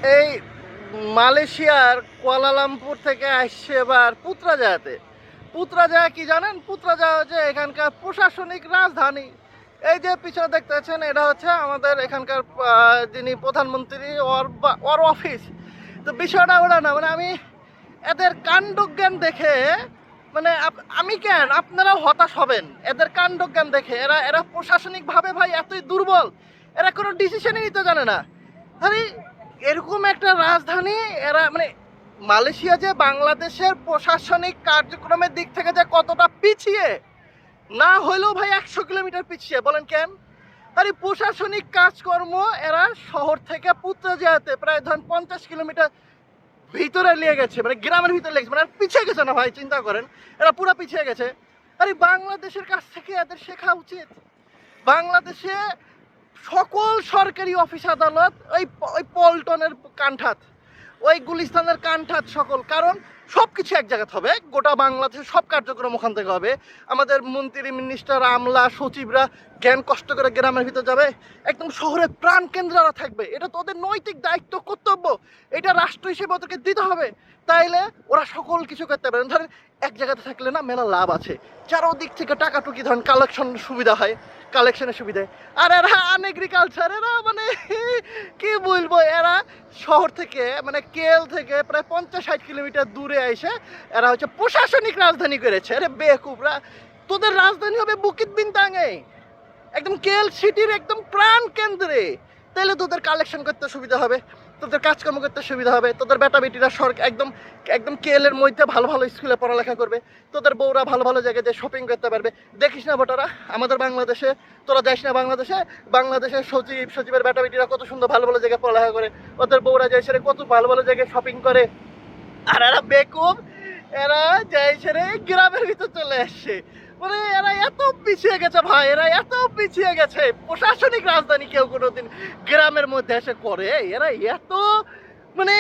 এই মালয়েশিয়ার কুয়ালালামপুর থেকে আসছে এবার পুত্রাজায়াতে। পুত্রাজায়া কি জানেন? পুত্রাজায়া হচ্ছে এখানকার প্রশাসনিক রাজধানী। এই যে পিছনে দেখতে পাচ্ছেন, এটা হচ্ছে আমাদের এখানকার যিনি প্রধানমন্ত্রী ওর অফিস। তো বিষয়টা ওটা না, মানে আমি এদের কাণ্ডজ্ঞান দেখে, মানে আমি কেন, আপনারাও হতাশ হবেন এদের কাণ্ডজ্ঞান দেখে। এরা এরা প্রশাসনিকভাবে ভাই এতই দুর্বল, এরা কোনো ডিসিশনই নিতে জানে না। আরে এরকম একটা রাজধানী, এরা মানে মালয়েশিয়া যে বাংলাদেশের প্রশাসনিক কার্যক্রমের দিক থেকে যে কতটা পিছিয়ে, না হলেও ভাই 100 কিলোমিটার পিছিয়ে, বলেন কেন? আরে প্রশাসনিক কাজকর্ম এরা শহর থেকে পুত্রাজায়াতে প্রায় ধরেন 50 কিলোমিটার ভিতরে নিয়ে গেছে, মানে গ্রামের ভিতরে লেগেছে, মানে পিছিয়ে গেছে না ভাই, চিন্তা করেন, এরা পুরো পিছিয়ে গেছে। আরে বাংলাদেশের কাছ থেকে এদের শেখা উচিত। বাংলাদেশে সকল সরকারি অফিস আদালত ওই ওই পল্টনের কান্ঠাত, ওই গুলিস্তানের কান্ঠাত সকল, কারণ সব কিছু এক জায়গাতে হবে, গোটা বাংলাদেশের সব কার্যক্রম ওখান থেকে হবে। আমাদের মন্ত্রী মিনিস্টার আমলা সচিবরা জ্ঞান কষ্ট করে গ্রামের ভিতর যাবে, একদম শহরের প্রাণ কেন্দ্ররা থাকবে। এটা তো ওদের নৈতিক দায়িত্ব, কর্তব্য, এটা রাষ্ট্র হিসেবে ওদেরকে দিতে হবে। তাইলে ওরা সকল কিছু করতে পারেন। ধরেন এক জায়গাতে থাকলে না মেলা লাভ আছে, চারোদিক থেকে টাকাটুকি ধরেন কালেকশন সুবিধা হয়, কালেকশনের সুবিধা। আর এরা আনএগ্রিকালচার, এরা মানে কি বলবো, এরা শহর থেকে মানে কেল থেকে প্রায় 50-60 কিলোমিটার দূরে এসে এরা হচ্ছে প্রশাসনিক রাজধানী করেছে। আরে বেকুবরা, তোদের রাজধানী হবে বুকিত বিন্তাঙে, একদম কেল সিটির একদম প্রাণ কেন্দ্রে। তাহলে তোদের কালেকশন করতে সুবিধা হবে, তোদের কাজকর্ম করতে সুবিধা হবে, তোদের বেটা বেটিরা একদম একদম কেলের মধ্যে ভালো ভালো স্কুলে পড়ালেখা করবে, তোদের বউরা ভালো ভালো জায়গায় যে শপিং করতে পারবে। দেখিস না ভোটারা আমাদের বাংলাদেশে, তোরা যাইস না বাংলাদেশে, বাংলাদেশের সচিবের বেটা বেটিরা কত সুন্দর ভালো ভালো জায়গায় পড়ালেখা করে, ওদের বউরা যাই সেরে কত ভালো ভালো জায়গায় শপিং করে। আর এরা বেকুব, এরা যাই সেরে গ্রামের ভিতর চলে আসছে। মানে এরা এত পিছিয়ে গেছে ভাই, এরা এত পিছিয়ে গেছে, প্রশাসনিক রাজধানী কেউ কোনোদিন গ্রামের মধ্যে এসে করে? এরা এত মানে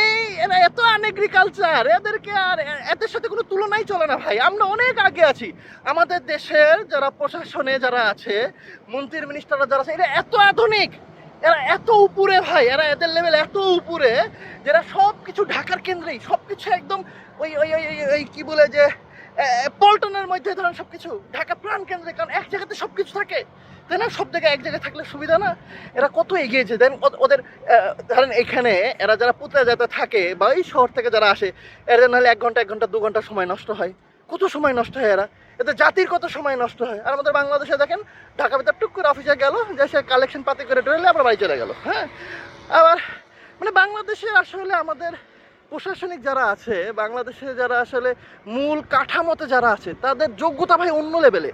এরা এত আনএগ্রিকালচার, এদেরকে আর এদের সাথে কোনো তুলনাই চলে না ভাই। আমরা অনেক আগে আছি, আমাদের দেশের যারা প্রশাসনে যারা আছে, মন্ত্রী মিনিস্টাররা যারা আছে, এরা এত আধুনিক, এরা এত উপরে ভাই, এরা এদের লেভেল এত উপরে, যারা সব কিছু ঢাকার কেন্দ্রেই, সব কিছু একদম ওই ওই ওই ওই কি বলে যে পল্টনের মধ্যে ধরেন সব কিছু ঢাকা প্রাণ কেন্দ্রে, কারণ এক জায়গাতে সব কিছু থাকে, তাই না? সব জায়গায় এক জায়গায় থাকলে সুবিধা না? এরা কত এগিয়েছে দেন ওদের। ধরেন এখানে এরা যারা পুত্রাজায়াতে থাকে বা এই শহর থেকে যারা আসে, এদের নাহলে 1 ঘন্টা 2 ঘন্টা সময় নষ্ট হয়। কত সময় নষ্ট হয়, এদের জাতির কত সময় নষ্ট হয়। আর আমাদের বাংলাদেশে দেখেন, ঢাকা ভিতর টুক করে অফিসে গেল, যে সে কালেকশন পাতি করে টরেলে আবার বাড়ি চলে গেল। হ্যাঁ, আবার মানে বাংলাদেশে আসলে আমাদের প্রশাসনিক যারা আছে, বাংলাদেশে যারা আসলে মূল কাঠামোতে যারা আছে, তাদের যোগ্যতা ভাই অন্য লেভেলে,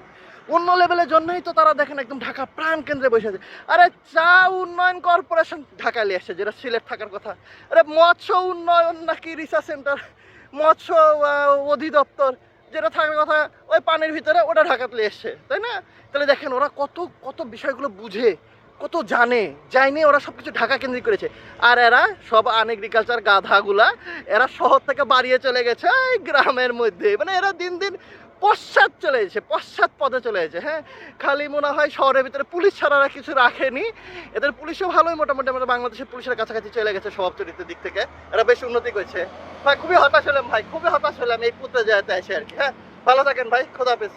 অন্য লেভেলের জন্যই তো তারা দেখেন একদম ঢাকা প্রাণ কেন্দ্রে বসে আছে। আরে চা উন্নয়ন কর্পোরেশন ঢাকায় নিয়ে আসছে, যেটা সিলেট থাকার কথা। আরে মৎস্য উন্নয়ন নাকি রিসার্চ সেন্টার, মৎস্য অধিদপ্তর যেটা থাকার কথা ওই পানির ভিতরে, ওটা ঢাকাতে নিয়ে এসছে, তাই না? তাহলে দেখেন ওরা কত কত বিষয়গুলো বুঝে, কত জানে, যায়নি ওরা সব কিছু ঢাকা কেন্দ্রিক করেছে। আর এরা সব আনএগ্রিকালচার গাধাগুলা, এরা শহর থেকে বাড়িয়ে চলে গেছে এই গ্রামের মধ্যে। মানে এরা দিন দিন পশ্চাৎ চলে গেছে, পশ্চাৎ পদে চলে গেছে। হ্যাঁ, খালি মনে হয় শহরের ভিতরে পুলিশ ছাড়া কিছু রাখেনি। এদের পুলিশও ভালোই মোটামুটি আমাদের বাংলাদেশের পুলিশের কাছাকাছি চলে গেছে স্বভাব চরিত্রের দিক থেকে, এরা বেশ উন্নতি করেছে। ভাই খুবই হতাশ হলাম, ভাই খুবই হতাশ হলাম এই পুত্রাজায়াতে এসে আর কি। হ্যাঁ, ভালো থাকেন ভাই, খোদা হাফেজ।